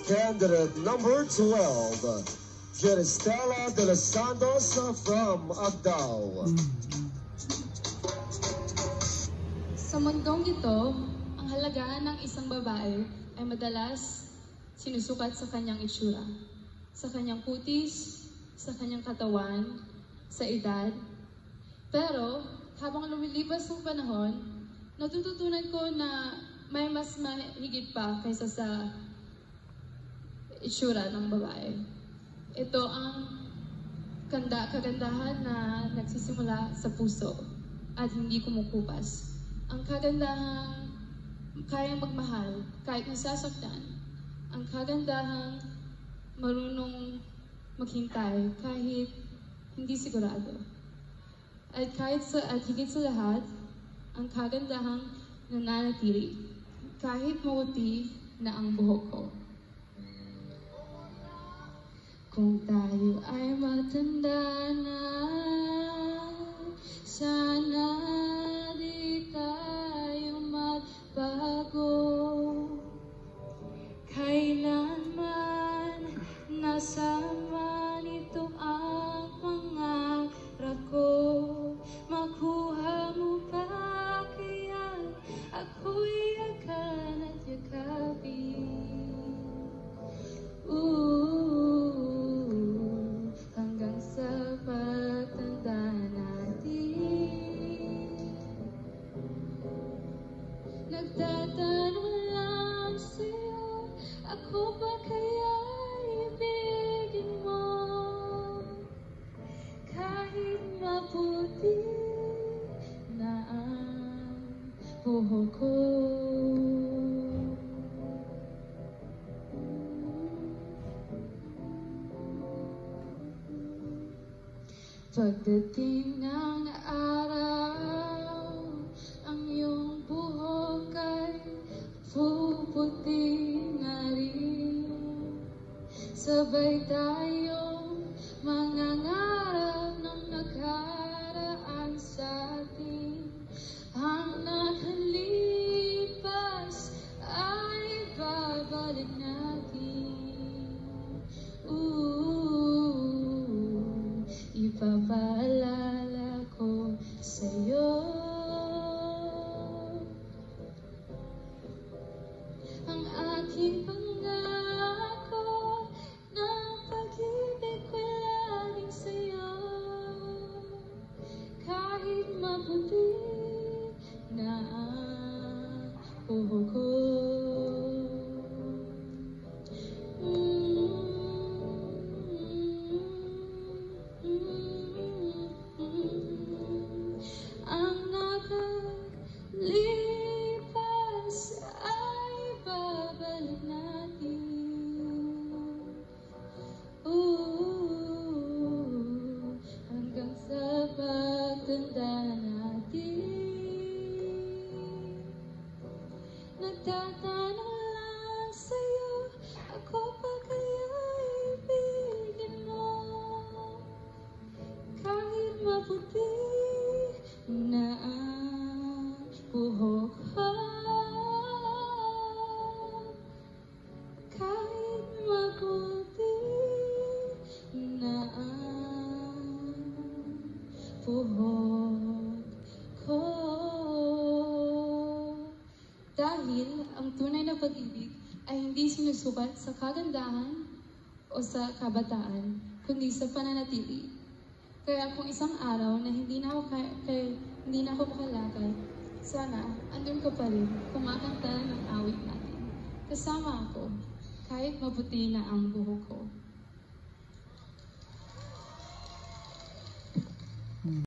Candidate number 12, Jeristela de los Santos from Agdao. Sa mundong ito, ang halaga ng isang babae ay madalas sinusukat sa kanyang itsura, sa kanyang kutis, sa kanyang katawan, sa edad. Pero habang lumilipas ang panahon, natututunan ko na may mas mahigit pa kaysa sa itsura ng babae. Ito ang kagandahan na nagsisimula sa puso at hindi kumukupas. Ang kagandahang kayang magmahal kahit nasasaktan. Ang kagandahang marunong maghintay kahit hindi sigurado. At higit sa lahat, ang kagandahang nananatili kahit maputi na ang buhok ko. Kung tayo ay matanda na, sana di tayo magbago. Kailanman nasa man ito ang pangarap ko. Makuha mo pa kaya ako'y akan at yakapin. Hanggang sa pagtanda natin, nagtatanong lang sa'yo, ako ba kaya ibigin mo? Kahit maputi na ang buhok ko. Pagdating ng araw, ang iyong buhok ay puputi na rin. Sabay tayong mangangarap ng nakaraan sa atin. Ang nakalipas ay babalik natin. Ipapaalala ko sa'yo ang aking pangako na pag-ibig ko laging sa'yo. Kahit maputi na ang buhok ko. Ang nakalipas ay babalik natin. Hanggang sa pagtanda natin. Nagtatanong lang sa'yo, ako pa kaya ibigin mo? Kahit maputi na ang buhok ko, kahit maputi na ang buhok ko. Dahil ang tunay na pag-ibig ay hindi sinusukat sa kagandahan o sa kabataan, kundi sa pananatili. Kaya kung isang araw na hindi na ako makalakad, sana andun ka pa rin kumakanta ng awit natin. Kasama ako, kahit maputi na ang buhok ko.